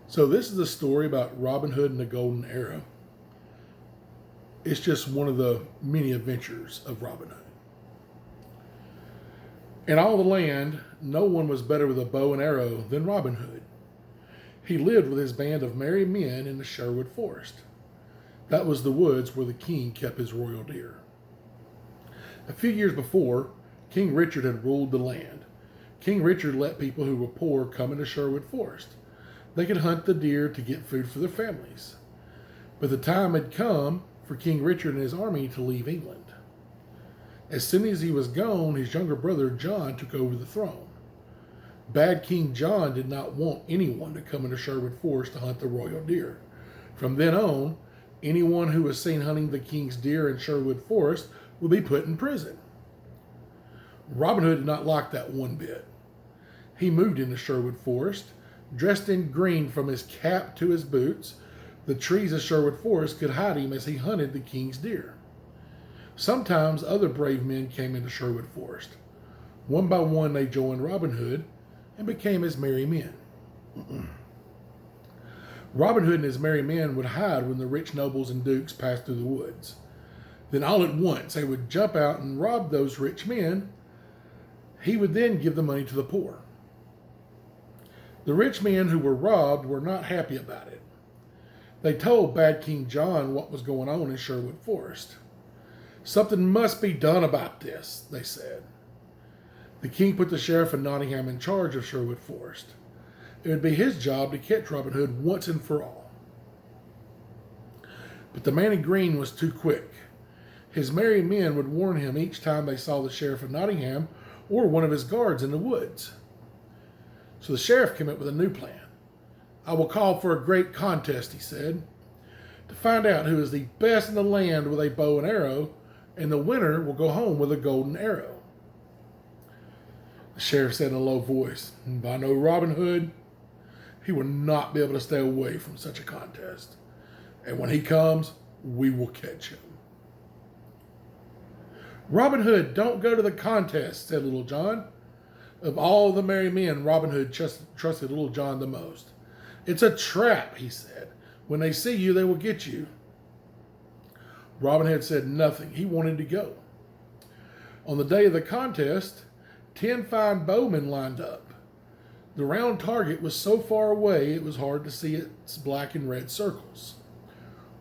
So this is a story about Robin Hood and the Golden Arrow. It's just one of the many adventures of Robin Hood. In all the land, no one was better with a bow and arrow than Robin Hood. He lived with his band of merry men in the Sherwood Forest. That was the woods where the king kept his royal deer. A few years before, King Richard had ruled the land. King Richard let people who were poor come into Sherwood Forest. They could hunt the deer to get food for their families. But the time had come for King Richard and his army to leave England. As soon as he was gone, his younger brother John took over the throne. Bad King John did not want anyone to come into Sherwood Forest to hunt the royal deer. From then on, anyone who was seen hunting the king's deer in Sherwood Forest would be put in prison. Robin Hood did not like that one bit. He moved into Sherwood Forest, dressed in green from his cap to his boots. The trees of Sherwood Forest could hide him as he hunted the king's deer. Sometimes other brave men came into Sherwood Forest. One by one they joined Robin Hood and became his merry men. Robin Hood and his merry men would hide when the rich nobles and dukes passed through the woods. Then all at once they would jump out and rob those rich men. He would then give the money to the poor. The rich men who were robbed were not happy about it. They told bad King John what was going on in Sherwood Forest. Something must be done about this, they said. The king put the sheriff of Nottingham in charge of Sherwood Forest. It would be his job to catch Robin Hood once and for all. But the man in green was too quick. His merry men would warn him each time they saw the sheriff of Nottingham or one of his guards in the woods. So the sheriff came up with a new plan. I will call for a great contest, he said, to find out who is the best in the land with a bow and arrow, and the winner will go home with a golden arrow. The sheriff said in a low voice, if I know Robin Hood, he will not be able to stay away from such a contest. And when he comes, we will catch him. Robin Hood, don't go to the contest, said Little John. Of all the merry men, Robin Hood trusted Little John the most. It's a trap, he said. When they see you, they will get you. Robin Hood said nothing. He wanted to go. On the day of the contest, 10 fine bowmen lined up. The round target was so far away it was hard to see its black and red circles.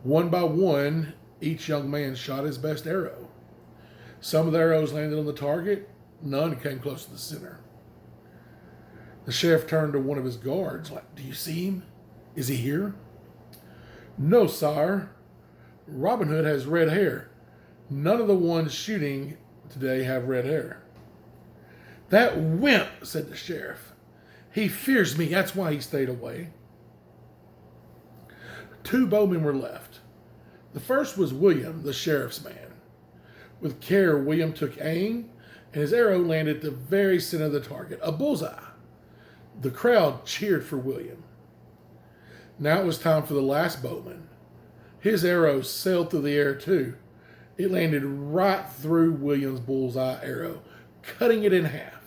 One by one, each young man shot his best arrow. Some of the arrows landed on the target. None came close to the center. The sheriff turned to one of his guards, like, do you see him? Is he here? No, sire. Robin Hood has red hair. None of the ones shooting today have red hair. That wimp, said the sheriff. He fears me. That's why he stayed away. 2 bowmen were left. The first was William, the sheriff's man. With care, William took aim, and his arrow landed at the very center of the target, a bullseye. The crowd cheered for William. Now it was time for the last bowman. His arrow sailed through the air too. It landed right through William's bullseye arrow, cutting it in half.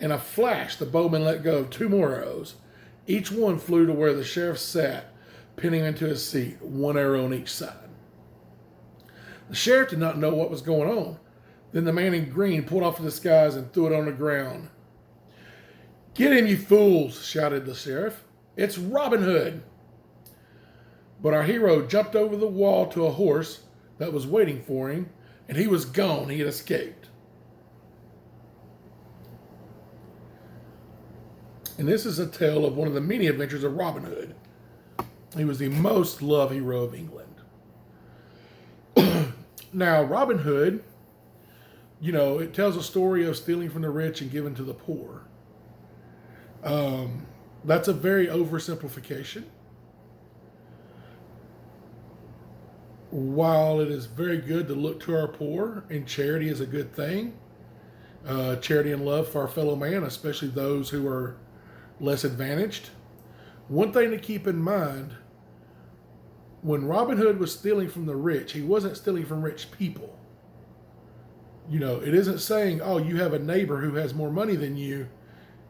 In a flash, the bowman let go of 2 more arrows. Each one flew to where the sheriff sat, pinning him into his seat, 1 arrow on each side. The sheriff did not know what was going on. Then the man in green pulled off the disguise and threw it on the ground. Get him, you fools, shouted the sheriff. It's Robin Hood. But our hero jumped over the wall to a horse that was waiting for him, and he was gone. He had escaped. And this is a tale of one of the many adventures of Robin Hood. He was the most loved hero of England. Now, Robin Hood, it tells a story of stealing from the rich and giving to the poor. That's a very oversimplification. While it is very good to look to our poor, and charity is a good thing, charity and love for our fellow man, especially those who are less advantaged. One thing to keep in mind, when Robin Hood was stealing from the rich, he wasn't stealing from rich people. It isn't saying, oh, you have a neighbor who has more money than you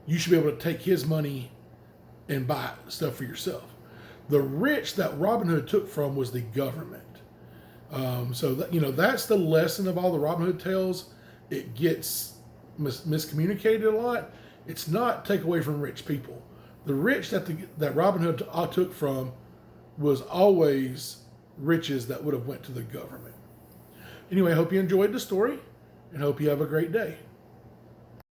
should be able to take his money and buy stuff for yourself. The rich that Robinhood took from was the government. So that, that's the lesson of all the Robinhood tales. It gets miscommunicated a lot. It's not take away from rich people. The rich that Robinhood took from was always riches that would have went to the government. Anyway, I hope you enjoyed the story and hope you have a great day.